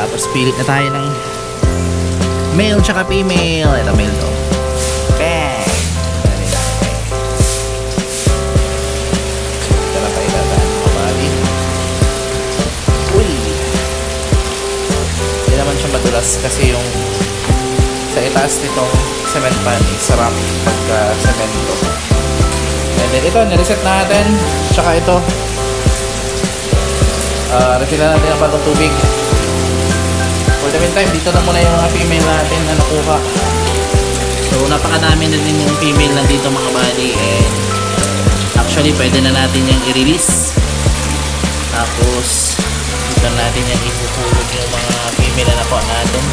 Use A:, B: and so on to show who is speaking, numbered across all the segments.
A: Tapos pilit na tayo ng male tsaka female. Ito male to. Bang! Ito lang tayo dadaan mga bali. Uy! Hindi naman siya madulas kasi yung sa itaas nitong cement pan is sarap pagka cemento. And then ito, nireset natin. Tsaka ito, refill natin ang bagong tubig. For the meantime, dito na muna yung mga female natin na nakuha. So napakadami na din yung female na dito mga buddy. And actually pwede na natin yung i-release. Tapos dito natin yung ihuhulog yung mga female na nakuha natin.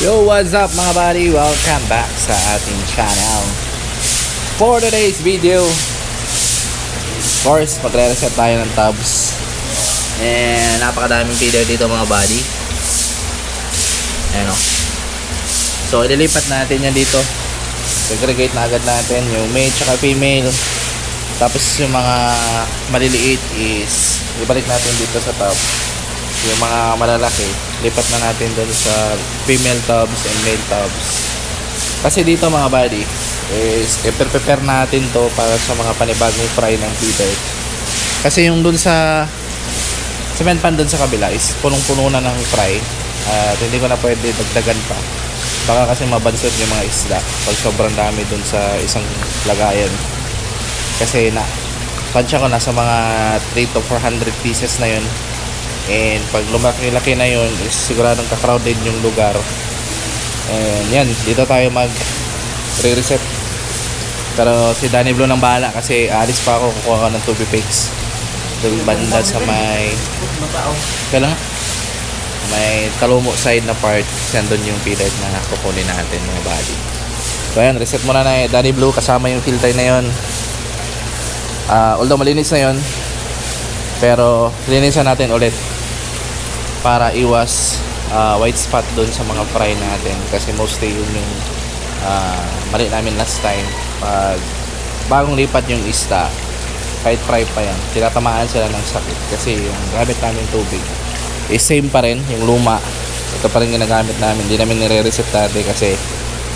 A: Yo, what's up mga buddy? Welcome back sa ating channel. For today's video, of course, magre-reset tayo ng tubs. And napakadaming video dito mga buddy. Ayan o. So, ililipat natin yan dito. Segregate na agad natin yung male tsaka female. Tapos yung mga maliliit is ibalik natin dito sa tub. Yung mga malalaki, lipat na natin doon sa female tubs and male tubs. Kasi dito mga buddy, is i-prepare natin to para sa mga panibagong fry ng feeder. Kasi yung doon sa cement pan doon sa kabila is punong-puno na ng fry. At hindi ko na pwede dagdagan pa. Baka kasi mabansot yung mga isda pag sobrang dami doon sa isang lagayan. Kasi tansya ko na sa mga 300 to 400 pieces na yun. And pag lumaki-laki na yun is siguradong ka-crowded yung lugar. And yan, dito tayo mag-reset. Pero si Danny Blue nang bahala kasi alis pa ako, kukuha ko ng tubig pigs doon banda sa may kailangan may Talumo side na part. Sandun yung filter na kukunin natin mga buddy. So ayan, reset muna na Danny Blue kasama yung filter na yun. Although malinis na yun, pero linisan natin ulit para iwas white spot doon sa mga fry natin. Kasi mostly yun yung mali namin last time. Pag bagong lipat yung isda, kahit fry pa yan, tinatamaan sila ng sakit. Kasi yung gamit namin tubig is same pa rin, yung luma. Ito pa rin ginagamit namin. Hindi namin nire-reset dati kasi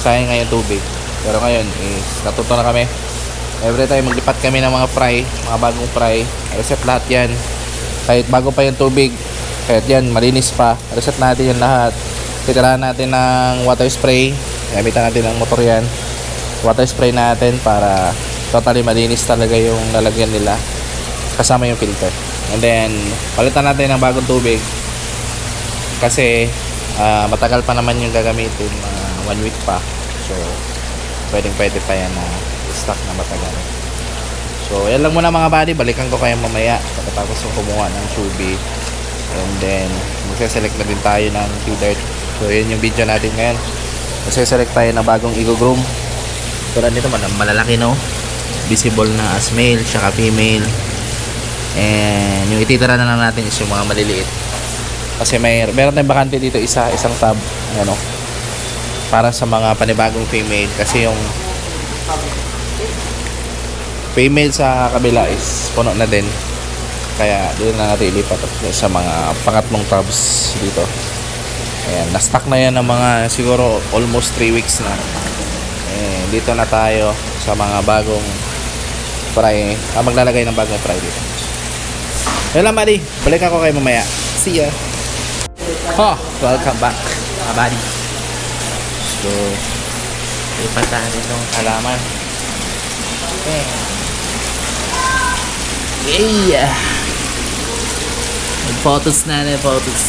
A: sayang nga yung tubig. Pero ngayon is natuto na kami. Every time maglipat kami ng mga fry, mga bagong fry, reset lahat yan. Kahit bago pa yung tubig, kahit yan malinis pa, reset natin yan lahat. Titirahan natin ng water spray. Gamitan natin ng motor yan. Water spray natin para totally malinis talaga yung lalagyan nila kasama yung filter. And then palitan natin ng bagong tubig kasi matagal pa naman yung gagamitin, 1 week pa. So pwede pa yan na stock na matagal. So yan lang muna mga buddy, balikan ko kayo mamaya pagkatapos yung kumuha ng tubig. And then magse-select na din tayo ng feeder. So yun yung video natin ngayon. Magse-select tayo ng bagong Eagle Groom. Tulad nito malalaki no, visible na as male tsaka female. And yung ititira na lang natin is yung mga maliliit. Kasi meron tayong bakante dito isang tab, ano, para sa mga panibagong female. Kasi yung female sa kabila is puno na din. Kaya doon na natin ilipat sa mga pangatlong tabs dito. Ayan, na-stock na yan ng mga siguro almost 3 weeks na. And dito na tayo sa mga bagong fry. Maglalagay ng bagong fry dito. Yan lang buddy, balik ako kayo mamaya. See ya. Welcome back mga buddy. So lipat natin itong halaman. Okay. Yeah. Photos na photos.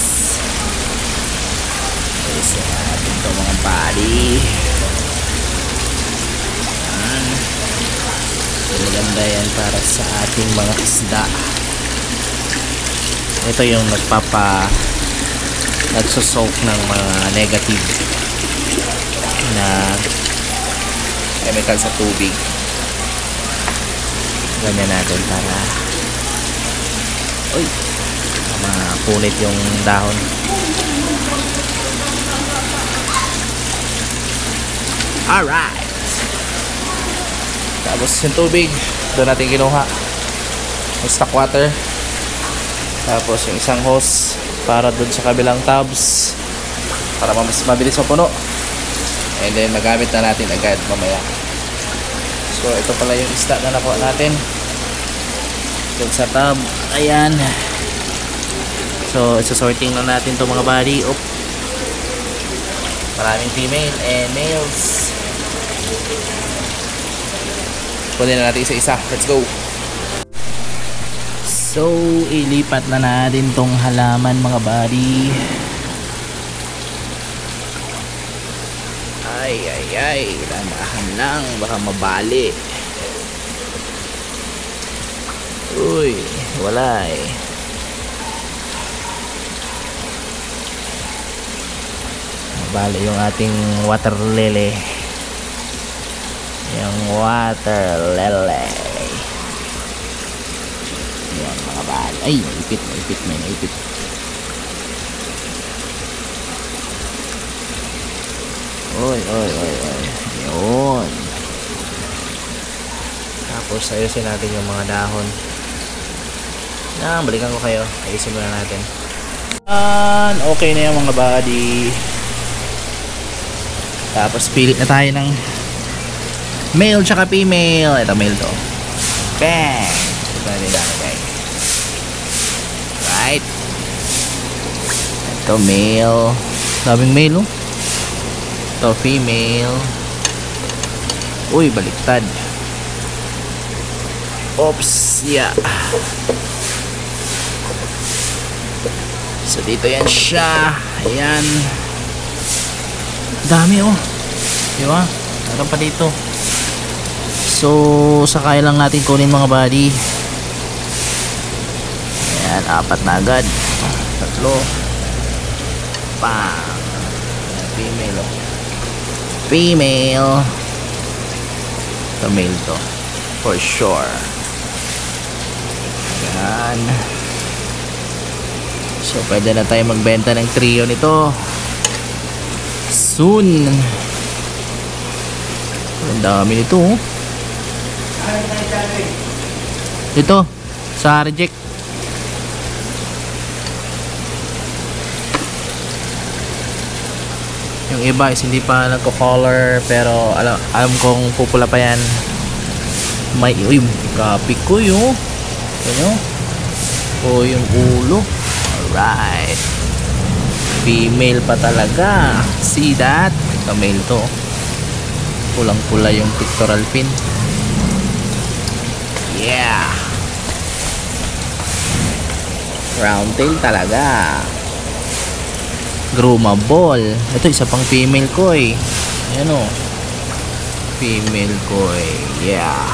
A: Isa natin ito mga buddy. Maganda yan para sa ating mga isda. Ito yung nagsosoak ng mga negative na chemical sa tubig. Ganyan natin para mapunit yung dahon. Alright, Tapos yung tubig, doon natin kinuha. Yung stock water. Tapos yung isang hose para doon sa kabilang tubs para mas mabilis mapuno. And then magamit na natin agad mamaya. So ito pala yung isda na nakuha natin doon sa tub. Ayan. So isa-sorting na natin to mga buddy. Maraming female and males. Kunin na natin isa-isa. Let's go. So ilipat na natin tong halaman mga buddy. Ay, dahan lang, baka mabali. Uy, wala eh. Mabali yung ating water lily. Yung water lily. Yan mga bali. Ay, naipit. Oy. Yun. Tapos ayusin natin yung mga dahon. Balikan ko kayo. Ayusin muna natin. Okay na yung mga buddy. Tapos pilit na tayo ng male tsaka female. Ito male to. Bang! Ito na nilagay. Right. Ito male. Daming male, oh. Ito female. Uy, baliktad. Oops, yeah. So dito yan siya. Ayan. Dami, oh. Diba? Meron pa dito. So sakay lang natin kunin mga buddy. Ayan, 4 na agad. 3. Bang. Female, oh. Female. Ito male to for sure. Ayan. So pwede na tayo magbenta ng trio nito soon. Ang dami nito, oh. Ito sa reject. Yung iba is hindi pa nagko-color pero alam kong pupula pa yan. May kapi ko yun. Ano? O yung ulo. Alright. Female pa talaga. See that? Ito male to. Pulang pula yung pectoral fin. Yeah. Round tail talaga. Groomable. Ito isa pang female koi. Ayan, o. Female koi. Yeah.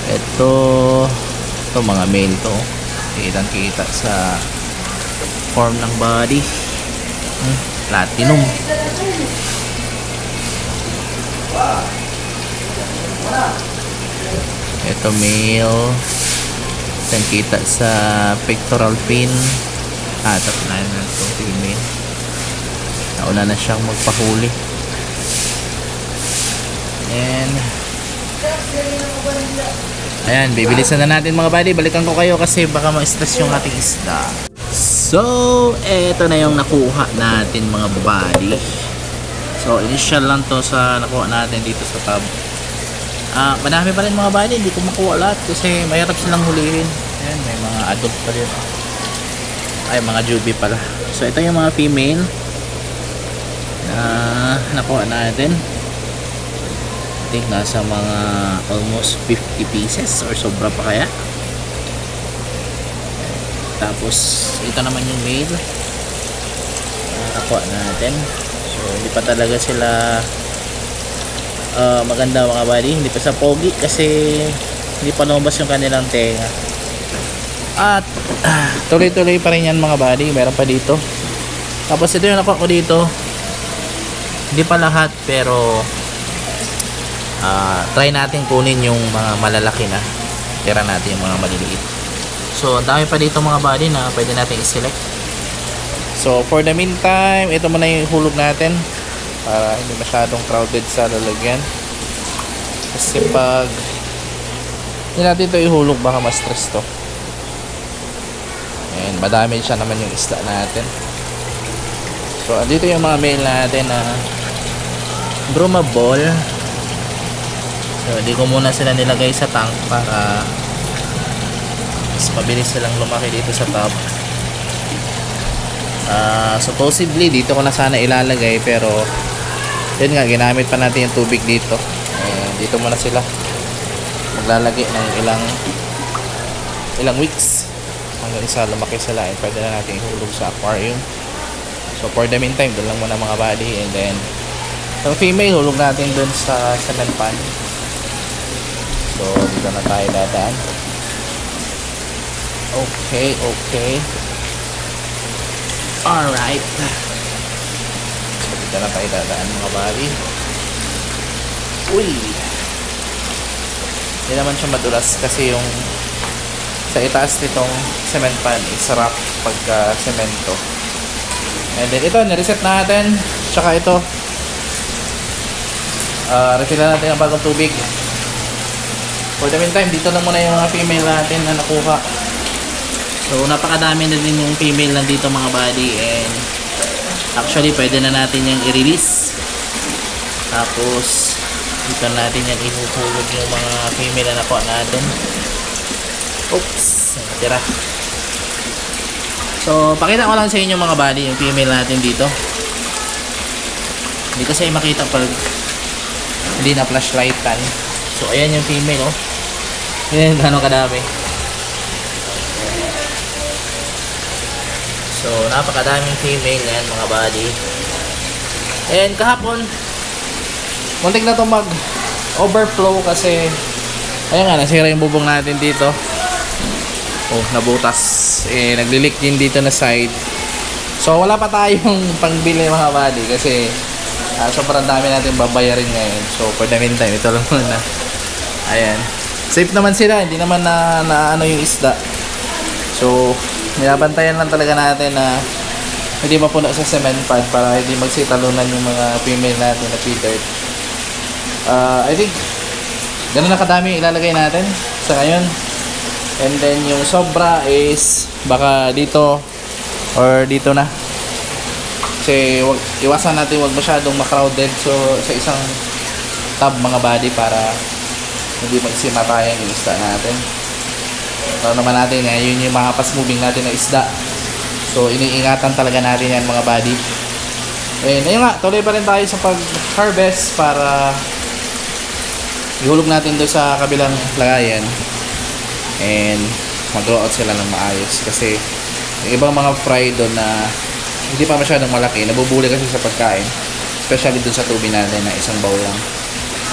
A: Ito mga male to. Kitang kita sa form ng body. Platinum. Ito male. Kitang kita sa pectoral fin. Tapos na itong female. Nauna na siyang magpahuli. And ayan, bibilisan na natin mga buddy. Balikan ko kayo kasi baka ma-stress yung ating isda. So eto na yung nakuha natin mga buddy. So initial lang to sa nakuha natin dito sa tab. Madami pa rin mga buddy. Hindi ko makuha lahat kasi mahirap silang hulihin. Ayan, may mga adult pa rin. Ay, mga juvie pala. So ito yung mga female na nakuha natin. I think nasa mga almost 50 pieces or sobra pa kaya. Tapos ito naman yung male na nakuha natin. So hindi pa talaga sila maganda mga buddy. Hindi pa sa pogi kasi hindi pa lumabas yung kanilang tenga. At tuloy-tuloy pa rin yan mga buddy. Meron pa dito. Tapos ito yung nakuha ko dito. Hindi pa lahat pero try natin kunin yung mga malalaki na. Tira natin yung mga maliliit. So ang dami pa dito mga buddy na pwede natin i-select. So for the meantime, ito muna yung hulog natin para hindi masyadong crowded sa lalagyan. Kasi pag hindi natin ito ihulog, baka ma-stress to. And madami siya naman yung isda natin. So dito yung mga male natin na brumable. So di ko muna sila nilagay sa tank para mas mabilis silang lumaki dito sa top. Supposedly dito ko na sana ilalagay, pero yun nga, ginamit pa natin yung tubig dito. Dito muna sila maglalagay ng ilang weeks hanggang sa lumaki sila, and pwede na natin ihulog sa aquarium. So for the meantime, doon lang muna mga buddy, and then yung female hulog natin doon sa cement pan. So dito na tayo dadaan. Okay. Alright. So dito na tayo dadaan mga buddy. Uy, hindi naman siya madulas kasi yung sa itaas nitong cement pan is rough pagka semento. And then ito, nireset natin. Tsaka ito, refill natin ang bagong tubig. For the meantime, dito na muna yung mga female natin na nakuha. So napakadami na din yung female nandito mga buddy, and actually pwede na natin yung i-release. Tapos dito natin yan ihuhulog yung mga female na nakuha natin. Oops, natira. So pakita ko lang sa inyo mga buddy yung female natin dito. Hindi kasi makita pag hindi na flashlightan. So ayan yung female, oh. Yan, gano'ng kadami. So napakadaming female yan mga buddy. And kahapon muntik na itong mag overflow kasi ayan nga, nasira yung bubong natin dito. Oh, nabutas. Naglilik din dito na side. So wala pa tayong pangbili mga buddy kasi sobrang dami natin babayarin ngayon. So for the meantime, ito lang muna. Ayan, safe naman sila, hindi naman na ano yung isda. So nilabantayan lang talaga natin na hindi mapuno sa cement pad para hindi magsitalunan yung mga female natin na feeder. I think ganun na kadami ilalagay natin sa ngayon. And then yung sobra is baka dito or dito na. Kasi iwasan natin wag masyadong ma-crowded so sa isang tub mga buddy para hindi magsimatayan yung isda natin. Para naman natin yun yung mga fast moving natin na isda. So iniingatan talaga natin yan mga buddy. And ayun nga, tuloy pa rin tayo sa pag-harvest para ihulog natin doon sa kabilang lagayan and mag-grow out sila ng maayos. Kasi yung ibang mga fry doon na hindi pa masyadong malaki, nabubuli kasi sa pagkain, especially doon sa tubig natin na isang bowl lang.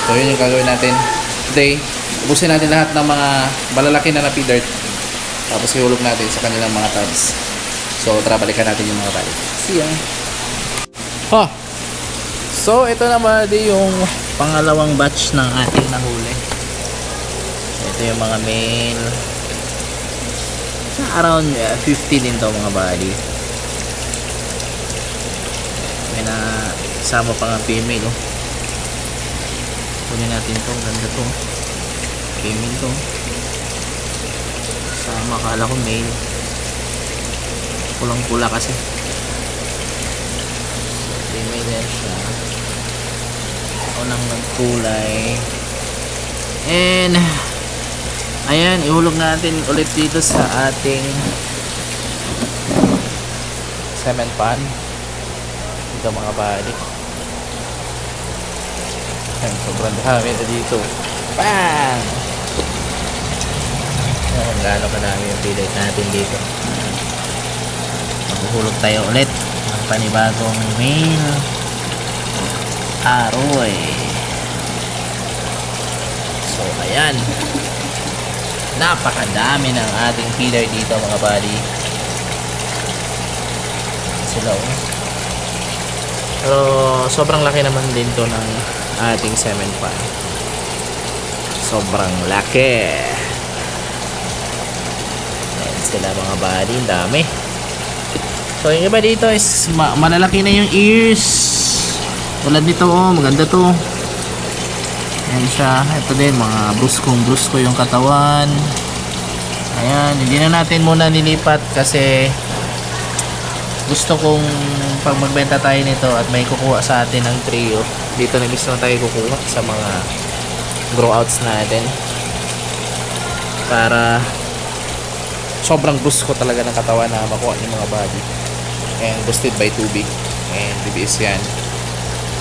A: So yun yung gagawin natin today. Ubusin natin lahat ng mga malalaki na feeder, tapos ihulog natin sa kanilang mga tubs. So tara, balikan natin yung mga balik. See ya. So ito naman yung pangalawang batch ng ating nahuli. Ito yung mga male. Around 50 din to mga buddy. May na sama pa nga female, oh. Kunin natin to, ganda to. Female to. Sama, kala ko male. Pulang pula kasi. Female yan siya. Unang nagkulay. And ayan, ihulog natin ulit dito sa ating cement pan. Ito mga buddy. Ayan, sobrang dami na dito. Bang! Ayan, gano'n kadami yung pilit natin dito. Maghuhulog tayo ulit ng panibagong male aroy. So ayan, napakadami ng ating feeder dito mga buddy. Sila, oh. Pero sobrang laki naman din to ng ating cement pan. Sobrang laki. Ayan sila mga buddy, dami. So yung iba dito is malalaki na yung ears. Tulad nito, oh, maganda to. Ayan siya. Ito din, mga brusko yung katawan. Ayan, hindi na natin muna nilipat kasi gusto kong pag magbenta tayo nito at may kukuha sa atin ng trio, dito na mismo tayo kukuha sa mga grow outs natin para sobrang brusko talaga ng katawan na makuha yung mga body. And boosted by tubig and BBS yan.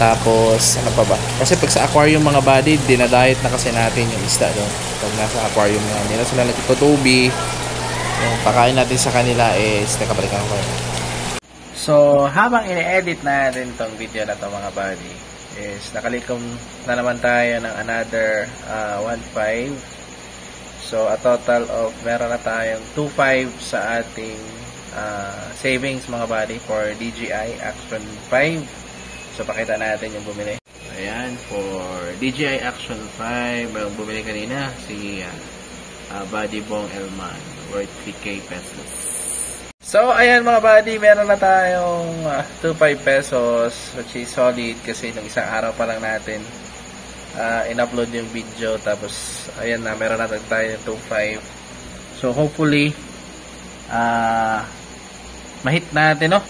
A: Tapos ano pa ba, kasi pag sa aquarium mga body, dinadiet na kasi natin yung isda doon pag nasa aquarium na hindi na sila nagtutubi. Yung pakain natin sa kanila is nakabalikan ko. So habang ine-edit natin tong video na to mga body, is nakalikom na naman tayo ng another 1.5. So a total of meron na tayong 2.5 sa ating savings mga body for DJI Action 5. So pakita natin yung bumili. Ayan, for DJI Action 5, may bumili kanina si Buddy Bong Elman, worth 3K pesos. So ayan mga buddy, meron na tayong 2.5 pesos, which is solid kasi nung isang araw pa lang natin in-upload yung video. Tapos ayan na, meron na tayo ng 2.5. So hopefully ma-hit natin, no,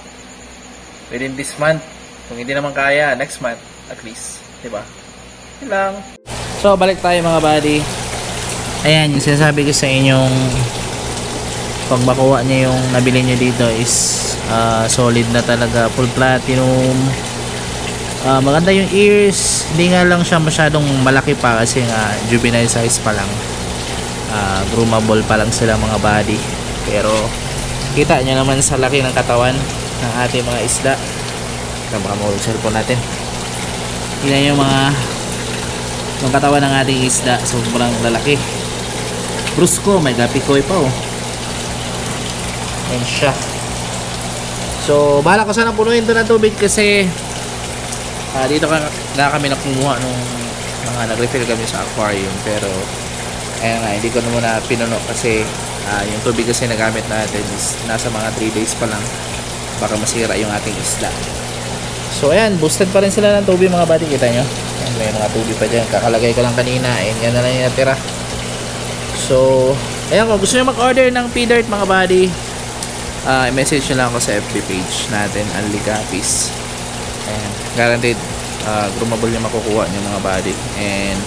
A: within this month. Kung hindi naman kaya, next month at least, diba? Yun lang. So balik tayo mga buddy. Ayan, yung sinasabi ko sa inyong pag makuha niya yung nabili niya dito is solid na talaga, full platinum. Maganda yung ears, hindi nga lang siya masyadong malaki pa kasi nga juvenile size pa lang. Groomable pa lang sila mga body. Pero kita niya naman sa laki ng katawan ng ating mga isda. Baka mawala yung cellphone natin. Tingnan yung yung katawan ng ating isda, sobrang lalaki. Brusko, may gapikoy pa, oh. Ayan siya. So bahala ko sana punuin ito ng tubig kasi dito na kami nakumuha nung mga nag-refill kami sa aquarium. Pero ayan nga, hindi ko na muna pinuno kasi yung tubig kasi nagamit natin is nasa mga 3 days pa lang, baka masira yung ating isda. So ayan, boosted pa rin sila ng tubig mga buddy, kita nyo. Ayan, may mga tubig pa dyan, kakalagay ko lang kanina. Ayan, yan na lang yung natira. So ayan, kung gusto nyo mag-order ng P-Dirt mga buddy, i-message nyo lang ako sa FB page natin, Unli Guppies. Ayan, guaranteed groomable yung makukuha nyo mga buddy. And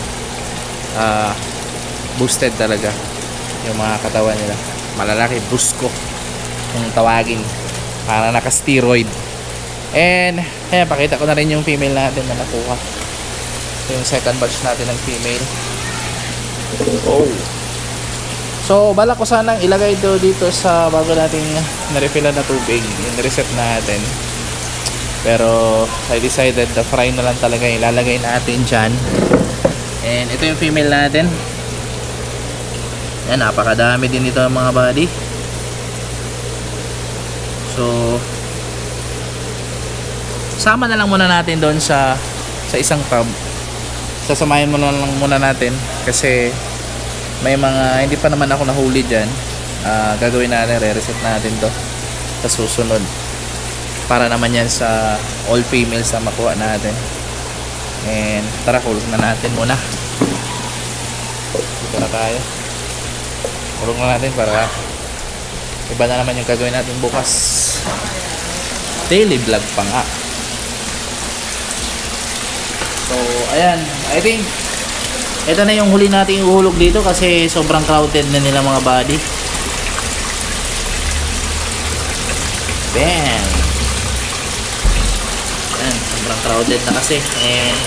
A: boosted talaga yung mga katawan nila, malalaki, brusko kung tawagin, para naka-steroid. And ayan, pakita ko na rin yung female natin na nakuha. So, yung second batch natin ng female. Oh. So balak ko sanang ilagay ito dito sa bago nating na-refillan na tubig, yung reset natin. Pero I decided the fry na lang talaga ilalagay natin dyan. And ito yung female natin. Yan, napakadami din ito mga buddy. So sama na lang muna natin doon sa isang tub. Sasamahin muna natin kasi may mga hindi pa naman ako nahuli dyan. Gagawin natin, re-reset natin to sa susunod para naman yan sa all females na makuha natin. And tara, kulog na natin muna. Dito na tayo, kulog na natin para iba na naman yung gagawin natin bukas. Daily vlog pa nga. So ayan, I think ito na yung huli nating uhulog dito kasi sobrang crowded na nila mga body. Bam! Ayan, sobrang crowded na kasi. And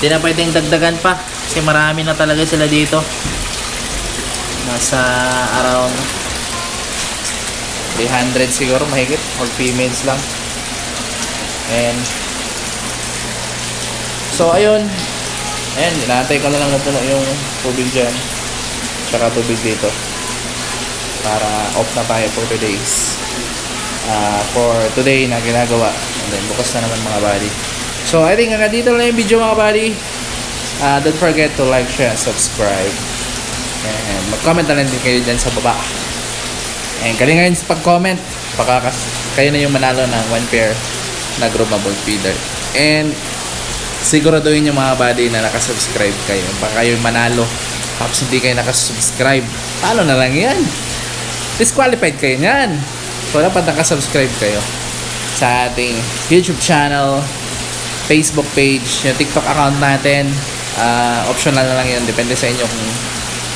A: di na pwedeng dagdagan pa kasi marami na talaga sila dito. Nasa around 300 siguro mahigit, all females lang. And so ayun, ayan, inaantay ko na lang mapuno yung tubig dyan tsaka tubig dito para off na tayo for 2 days. For today na ginagawa, and then bukas na naman mga buddy. So I think hanggang dito lang yung video mga buddy. Don't forget to like, share, and subscribe, and mag-comment na lang din kayo dyan sa baba. And kalingayin sa pag-comment, baka kayo na yung manalo ng 1 pair na groomable feeder. And siguraduhin yung mga buddy na nakasubscribe kayo. Baka kayo manalo tapos hindi kayo nakasubscribe, paano na lang yan? Disqualified kayo yan. So dapat nakasubscribe kayo sa ating YouTube channel, Facebook page, yung TikTok account natin. Optional na lang yun, depende sa inyo kung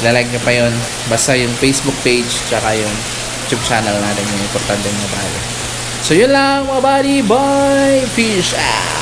A: ilalike nyo pa yun. Basta yung Facebook page tsaka yung YouTube channel natin yung importante mga buddy. So yun lang mga buddy, bye, fish out.